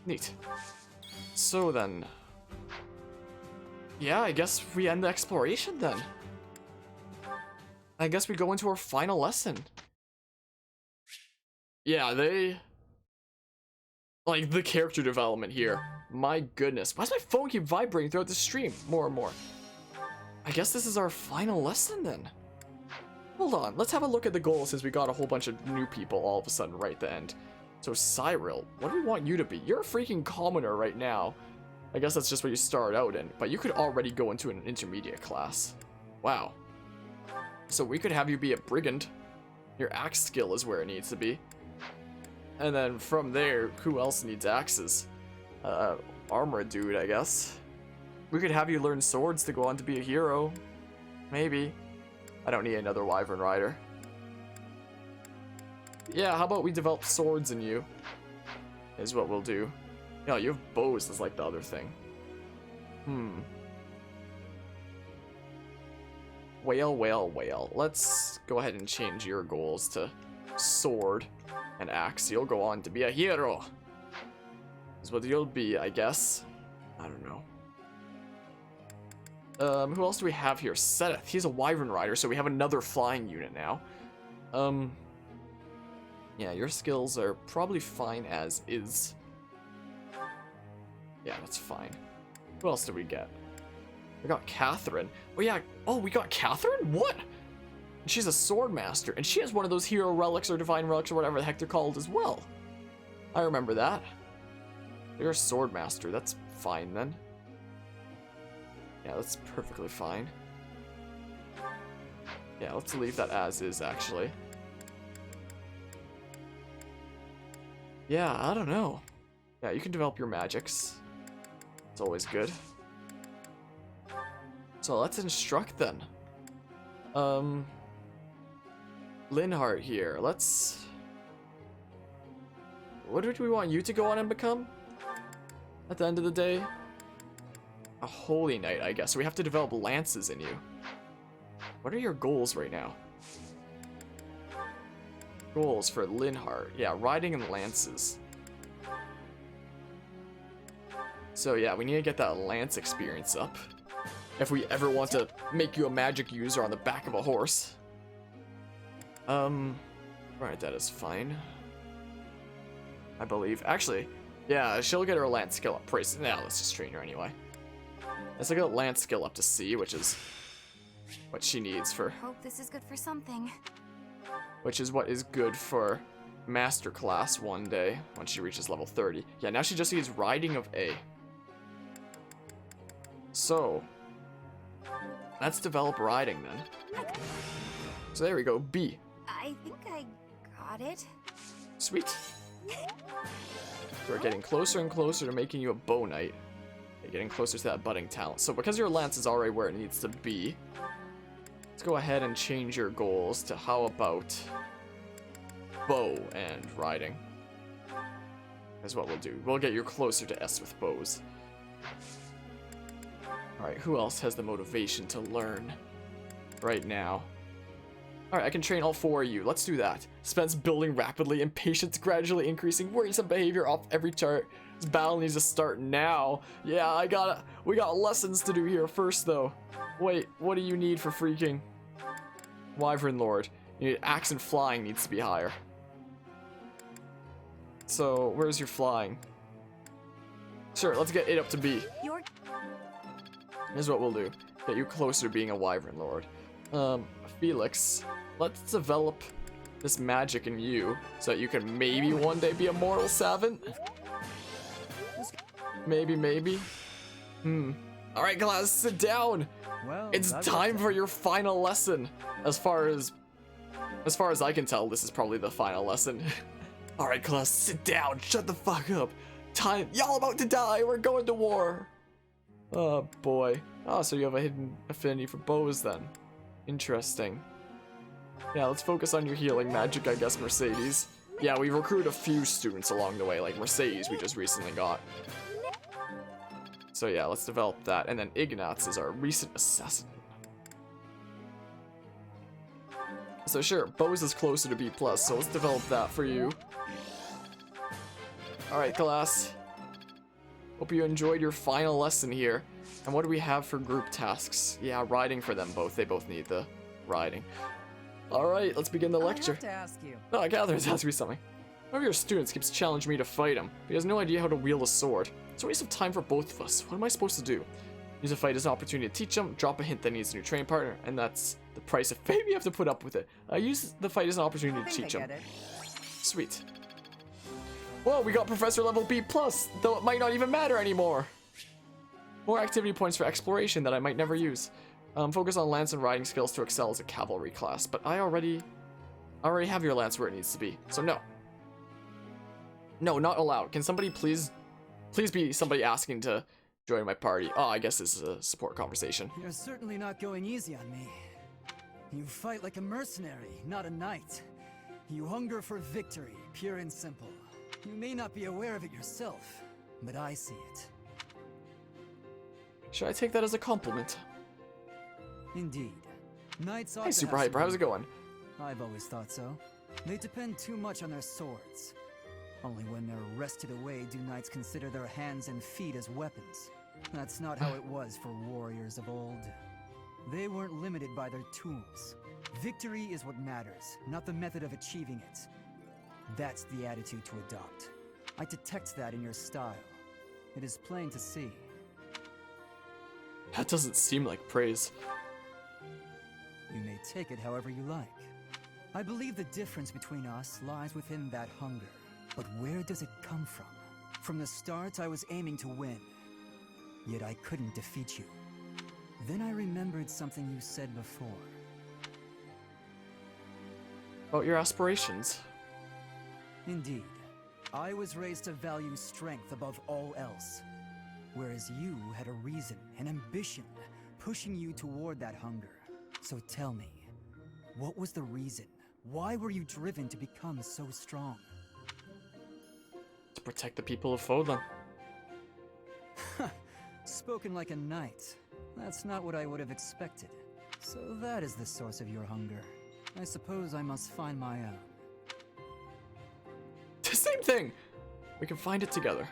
Neat. So then... yeah, I guess we end the exploration then. I guess we go into our final lesson. Yeah, they... like, the character development here. My goodness. Why does my phone keep vibrating throughout the stream more and more? I guess this is our final lesson then. Hold on, let's have a look at the goals since we got a whole bunch of new people all of a sudden right at the end. So Cyril, what do we want you to be? You're a freaking commoner right now. I guess that's just what you start out in, but you could already go into an intermediate class. Wow. So we could have you be a brigand. Your axe skill is where it needs to be. And then from there, who else needs axes? Armor dude, I guess. We could have you learn swords to go on to be a hero. Maybe. I don't need another wyvern rider. Yeah, how about we develop swords in you? Is what we'll do. Yeah, you have bows as like the other thing. Whale. Let's go ahead and change your goals to sword and axe. You'll go on to be a hero. Is what you'll be, I guess. I don't know. Who else do we have here? Sedith. He's a wyvern rider, so we have another flying unit now. Yeah, your skills are probably fine as is. Yeah, that's fine. Who else did we get? We got Catherine. Oh yeah, we got Catherine? What? She's a sword master, and she has one of those hero relics or divine relics or whatever the heck they're called as well. I remember that. You're a sword master, that's fine then. Yeah, that's perfectly fine. Yeah, let's leave that as is, actually. Yeah, I don't know. Yeah, you can develop your magics. It's always good. So let's instruct then. Linhardt here. Let's... what do we want you to go on and become? At the end of the day? A holy knight, I guess. So we have to develop lances in you. What are your goals right now? Goals for Linhardt. Yeah, riding and lances. So yeah, we need to get that lance experience up. If we ever want to make you a magic user on the back of a horse. Right, that is fine. I believe. Actually, yeah, she'll get her lance skill up. Praise. Now let's just train her anyway. Let's look at lance skill up to C, which is what she needs for. Hope this is good for something. Which is what is good for master class one day when she reaches level 30. Yeah, now she just needs riding of A. So let's develop riding then. So there we go, B. I think I got it. Sweet. We're getting closer and closer to making you a bow knight. You're getting closer to that budding talent. So because your lance is already where it needs to be, let's go ahead and change your goals to how about bow and riding. Is what we'll do. We'll get you closer to S with bows. Alright, who else has the motivation to learn right now? Alright, I can train all four of you. Let's do that. Spence building rapidly, impatience gradually increasing, worrisome behavior off every chart. This battle needs to start now. Yeah, we got lessons to do here first though. Wait, what do you need for freaking Wyvern Lord? You need axe and flying needs to be higher. So, where's your flying? Sure, let's get it up to B. Here's what we'll do. Get you closer to being a Wyvern Lord. Felix, let's develop this magic in you so that you can maybe one day be a mortal savant. Maybe. Alright, class, sit down. Well, it's time for your final lesson. As far as I can tell, this is probably the final lesson. Alright, class, sit down. Shut the fuck up. Time. Y'all about to die. We're going to war. Oh, boy. Oh, so you have a hidden affinity for bows, then. Interesting. Yeah, let's focus on your healing magic, I guess, Mercedes. Yeah, we recruited a few students along the way, like Mercedes we just recently got. So yeah, let's develop that. And then Ignatz is our recent assassin. So sure, bows is closer to B+, so let's develop that for you. Alright, class. Hope you enjoyed your final lesson here. And what do we have for group tasks? Yeah, riding for them both. They both need the riding. Alright, let's begin the lecture. I have to ask you. Oh, Catherine's asked me something. One of your students keeps challenging me to fight him, but he has no idea how to wield a sword. It's a waste of time for both of us. What am I supposed to do? Use a fight as an opportunity to teach him, drop a hint that he needs a new training partner, and that's the price of fame you have to put up with it. Use the fight as an opportunity to teach him. Sweet. Whoa, we got Professor level B+, though it might not even matter anymore. More activity points for exploration that I might never use. Focus on lance and riding skills to excel as a cavalry class, but I already have your lance where it needs to be, so no. No, not allowed. Can somebody please be somebody asking to join my party? Oh, I guess this is a support conversation. You're certainly not going easy on me. You fight like a mercenary, not a knight. You hunger for victory, pure and simple. You may not be aware of it yourself, but I see it. Should I take that as a compliment? Indeed. Knights ought Hey, to Super have Hyper, how's it going? I've always thought so. They depend too much on their swords. Only when they're wrested away do knights consider their hands and feet as weapons. That's not how it was for warriors of old. They weren't limited by their tools. Victory is what matters, not the method of achieving it. That's the attitude to adopt. I detect that in your style. It is plain to see. That doesn't seem like praise. You may take it however you like. I believe the difference between us lies within that hunger. But where does it come from? From the start, I was aiming to win. Yet I couldn't defeat you. Then I remembered something you said before. About your aspirations. Indeed. I was raised to value strength above all else. Whereas you had a reason, an ambition, pushing you toward that hunger. So tell me, what was the reason? Why were you driven to become so strong? To protect the people of Fodlan. Spoken like a knight. That's not what I would have expected. So that is the source of your hunger. I suppose I must find my own. The same thing! We can find it together.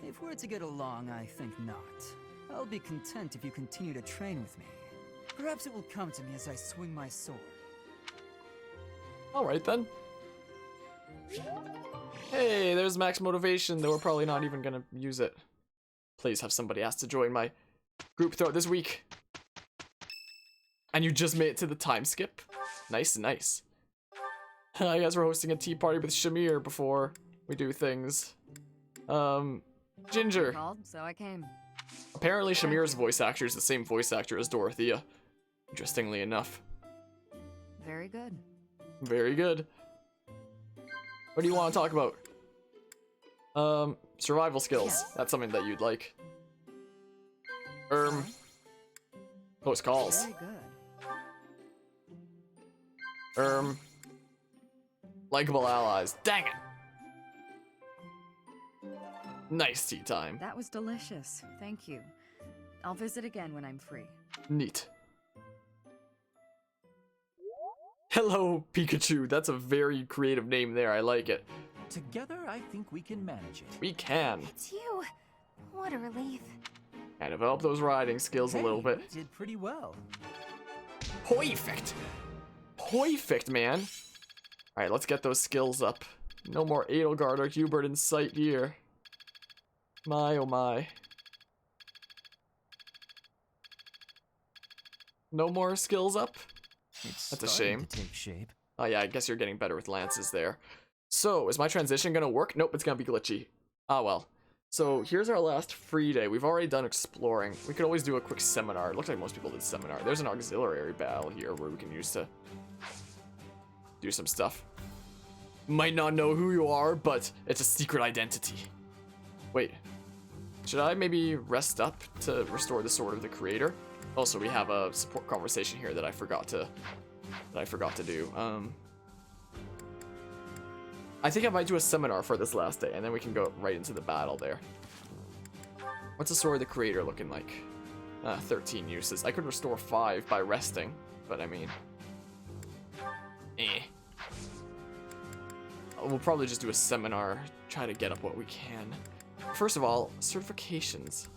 If we're to get along, I think not. I'll be content if you continue to train with me. Perhaps it will come to me as I swing my sword. Alright then. Hey, there's max motivation, though we're probably not even gonna use it. Please have somebody ask to join my group throughout this week. And you just made it to the time skip? Nice, nice. I guess we're hosting a tea party with Shamir before we do things. Ginger. Called, so I came. Apparently Shamir's voice actor is the same voice actor as Dorothea. Interestingly enough. Very good. Very good. What do you want to talk about? Survival skills. Yes. That's something that you'd like. Close calls. Very good. Likeable allies. Dang it! Nice tea time. That was delicious. Thank you. I'll visit again when I'm free. Neat. Hello, Pikachu. That's a very creative name there. I like it. Together, I think we can manage it. We can. It's you. What a relief. I developed those riding skills a little bit. You did pretty well. Perfect. Perfect, man. Alright, let's get those skills up. No more Edelgard or Hubert in sight here. My, oh my. No more skills up? That's a shame. To take shape. Oh yeah, I guess you're getting better with lances there. So, is my transition gonna work? Nope, it's gonna be glitchy. Ah well. So, here's our last free day. We've already done exploring. We could always do a quick seminar. It looks like most people did seminar. There's an auxiliary battle here where we can use to do some stuff. Might not know who you are, but it's a secret identity. Wait. Should I maybe rest up to restore the Sword of the Creator? Also, we have a support conversation here that I forgot to do. I think I might do a seminar for this last day, and then we can go right into the battle there. What's the Sword of the Creator looking like? 13 uses. I could restore 5 by resting, but I mean... We'll probably just do a seminar, try to get up what we can. First of all, certifications.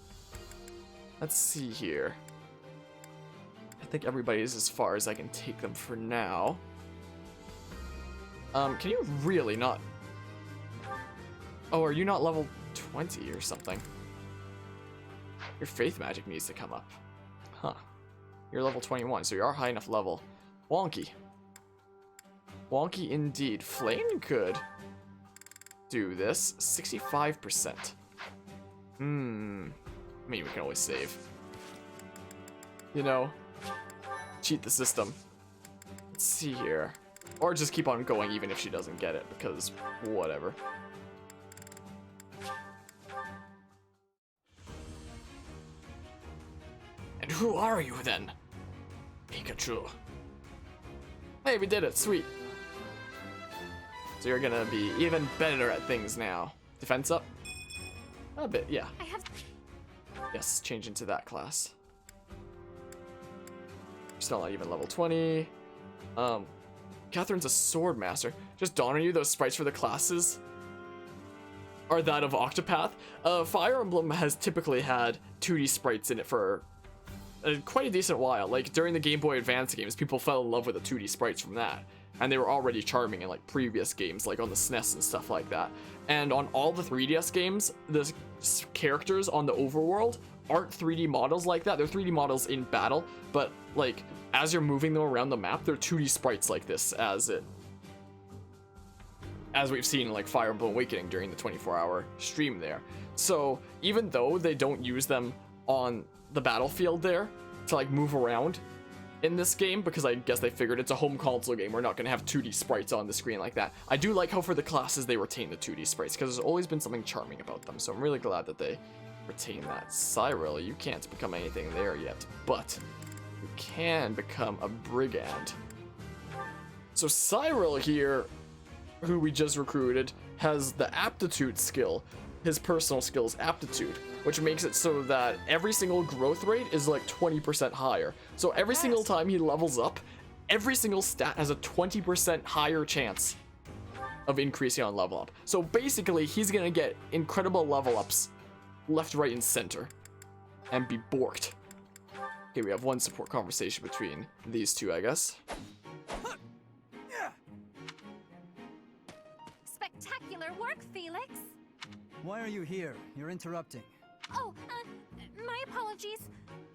Let's see here. I think everybody's as far as I can take them for now. Can you really not... Oh, are you not level 20 or something? Your faith magic needs to come up. Huh. You're level 21, so you are high enough level. Wonky. Wonky indeed. Flame could do this. 65%. I mean, we can always save. You know, cheat the system. Let's see here. Or just keep on going even if she doesn't get it, because whatever. And who are you then? Pikachu. Hey, we did it. Sweet. So you're gonna be even better at things now. Defense up? A bit, yeah. Yes, change into that class. Still not even level 20. Catherine's a sword master. Just dawn on you, those sprites for the classes are that of Octopath. Fire Emblem has typically had 2D sprites in it for quite a decent while. Like during the Game Boy Advance games, people fell in love with the 2D sprites from that. And they were already charming in like previous games, like on the SNES and stuff like that. And on all the 3DS games, the characters on the overworld aren't 3D models like that. They're 3D models in battle, but like as you're moving them around the map, they're 2D sprites like this, as we've seen in like Fire Emblem Awakening during the 24-hour stream there. So even though they don't use them on the battlefield there to like move around in this game, because I guess they figured it's a home console game, we're not going to have 2D sprites on the screen like that. I do like how for the classes they retain the 2D sprites, because there's always been something charming about them, so I'm really glad that they retain that. Cyril, you can't become anything there yet, but you can become a brigand. So Cyril here, who we just recruited, has the aptitude skill. His personal skill is aptitude, which makes it so that every single growth rate is like 20% higher. So every single time he levels up, every single stat has a 20% higher chance of increasing on level up. So basically, he's gonna get incredible level ups left, right, and center and be borked. Okay, we have one support conversation between these two, I guess. Spectacular work, Felix! Why are you here? You're interrupting. Oh, my apologies.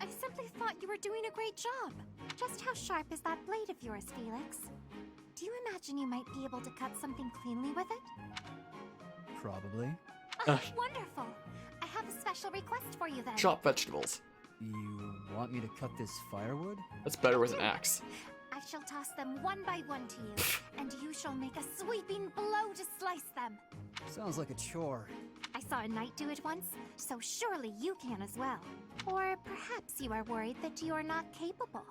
I simply thought you were doing a great job. Just how sharp is that blade of yours, Felix? Do you imagine you might be able to cut something cleanly with it? Probably. Wonderful. I have a special request for you then. Chop vegetables. You want me to cut this firewood? That's better with an axe. I shall toss them one by one to you, and you shall make a sweeping blow to slice them. Sounds like a chore. I saw a knight do it once, so surely you can as well. Or perhaps you are worried that you are not capable.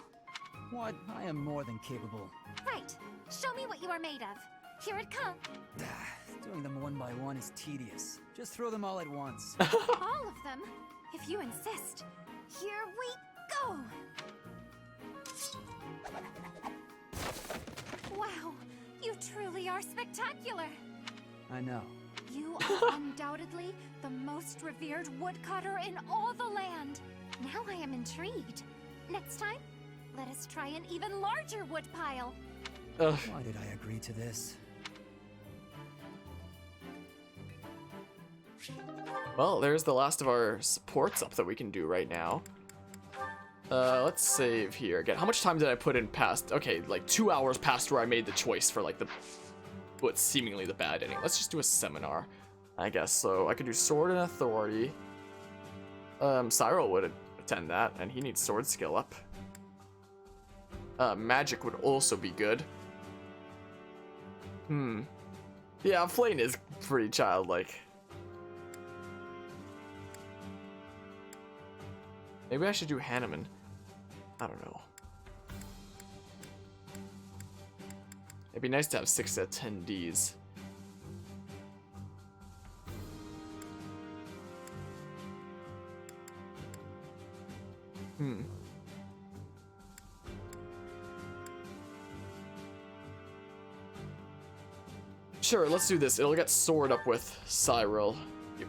What? I am more than capable. Right. Show me what you are made of. Here it comes. Doing them one by one is tedious. Just throw them all at once. All of them? If you insist. Here we go! Wow, you truly are spectacular! I know. You are undoubtedly the most revered woodcutter in all the land. Now I am intrigued. Next time, let us try an even larger woodpile. Why did I agree to this? Well, there's the last of our supports up that we can do right now. Let's save here again. How much time did I put in past? Okay, like 2 hours past where I made the choice for like what's seemingly the bad ending. Let's just do a seminar, I guess. So I could do sword and authority. Cyril would attend that, and he needs sword skill up. Magic would also be good. Yeah, Flane is pretty childlike. Maybe I should do Hanneman. I don't know. It'd be nice to have 6 attendees. Sure, let's do this. It'll get sword up with Cyril. Yep.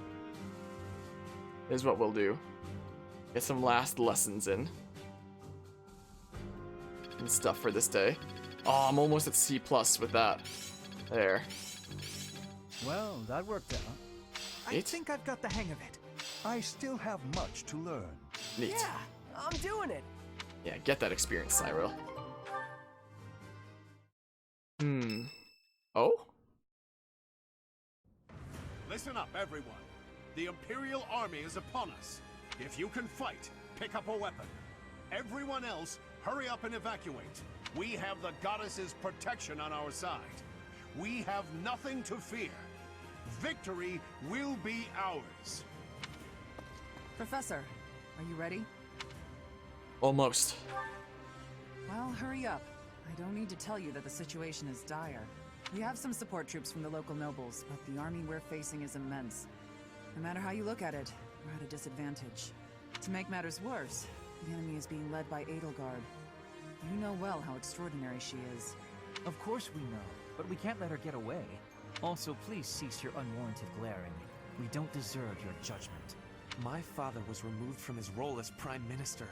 Is what we'll do. Get some last lessons in. And stuff for this day. Oh, I'm almost at C+ with that. There. Well, that worked out. I think I've got the hang of it. I still have much to learn. Neat. Yeah, I'm doing it. Yeah, get that experience, Cyril. Oh? Listen up, everyone. The Imperial Army is upon us. If you can fight, pick up a weapon. Everyone else, hurry up and evacuate. We have the goddess's protection on our side. We have nothing to fear. Victory will be ours. Professor, are you ready? Almost. Well, hurry up. I don't need to tell you that the situation is dire. We have some support troops from the local nobles, but the army we're facing is immense. No matter how you look at it, we're at a disadvantage. To make matters worse, the enemy is being led by Edelgard. You know well how extraordinary she is. Of course we know, but we can't let her get away. Also, please cease your unwarranted glaring. We don't deserve your judgment. My father was removed from his role as Prime Minister,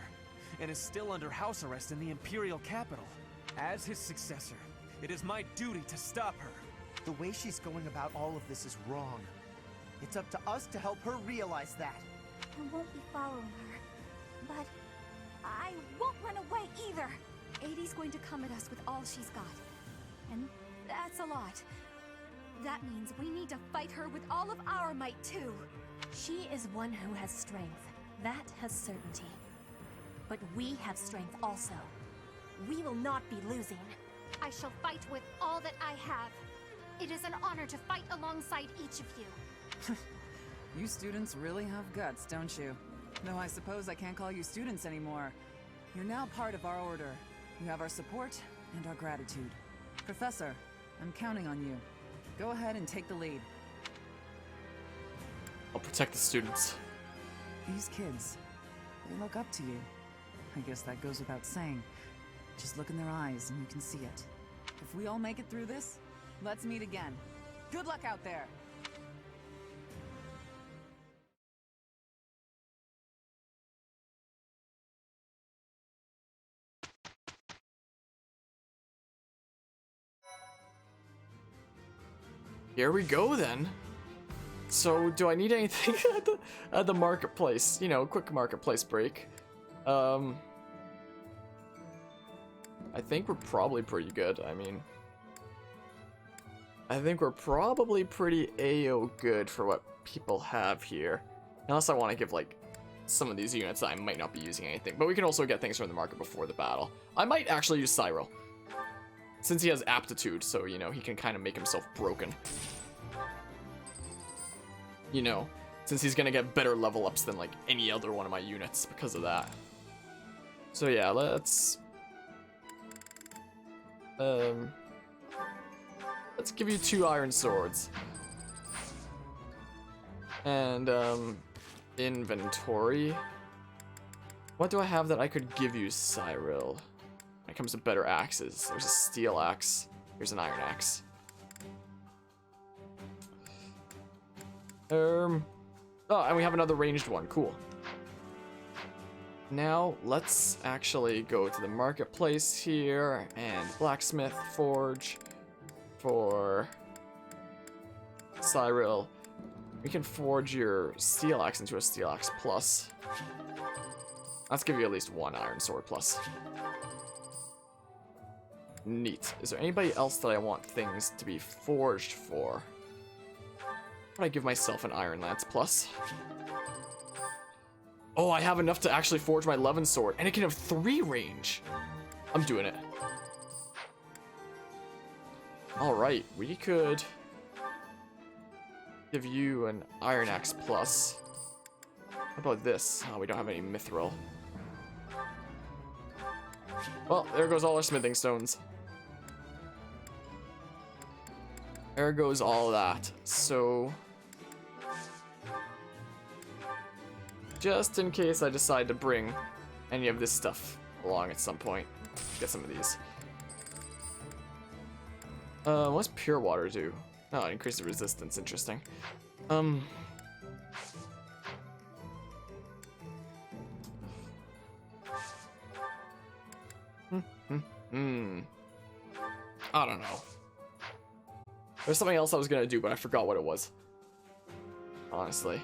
and is still under house arrest in the Imperial capital. As his successor, it is my duty to stop her. The way she's going about all of this is wrong. It's up to us to help her realize that. I won't be following her, but I won't run away either. Adie's going to come at us with all she's got, and that's a lot. That means we need to fight her with all of our might, too. She is one who has strength. That has certainty. But we have strength also. We will not be losing. I shall fight with all that I have. It is an honor to fight alongside each of you. You students really have guts, don't you? Though I suppose I can't call you students anymore. You're now part of our order. You have our support and our gratitude. Professor, I'm counting on you. Go ahead and take the lead. I'll protect the students. These kids, they look up to you. I guess that goes without saying. Just look in their eyes and you can see it. If we all make it through this, let's meet again. Good luck out there! Here we go then. So, do I need anything at the marketplace? You know, quick marketplace break. I think we're probably pretty good. I mean, I think we're probably pretty good for what people have here. Unless I want to give, like, some of these units that I might not be using anything. But we can also get things from the market before the battle. I might actually use Cyril, since he has aptitude, so, you know, he can kind of make himself broken. You know, since he's gonna get better level ups than, like, any other one of my units because of that. So yeah, let's give you 2 iron swords. And, inventory. What do I have that I could give you, Cyril? When it comes to better axes, there's a steel axe. Here's an iron axe. Oh, and we have another ranged one. Cool. Now, let's actually go to the marketplace here and blacksmith forge for Cyril. We can forge your steel axe into a steel axe plus. Let's give you at least one iron sword plus. Neat. Is there anybody else that I want things to be forged for? Would I give myself an iron lance plus? Oh, I have enough to actually forge my Levin sword, and it can have 3 range. I'm doing it. Alright, we could give you an iron axe plus. How about this? Oh, we don't have any mithril. Well, there goes all our smithing stones. There goes all that. So, just in case I decide to bring any of this stuff along at some point, get some of these. What's pure water do? Oh, increase the resistance. Interesting. I don't know. There's something else I was gonna do, but I forgot what it was. Honestly.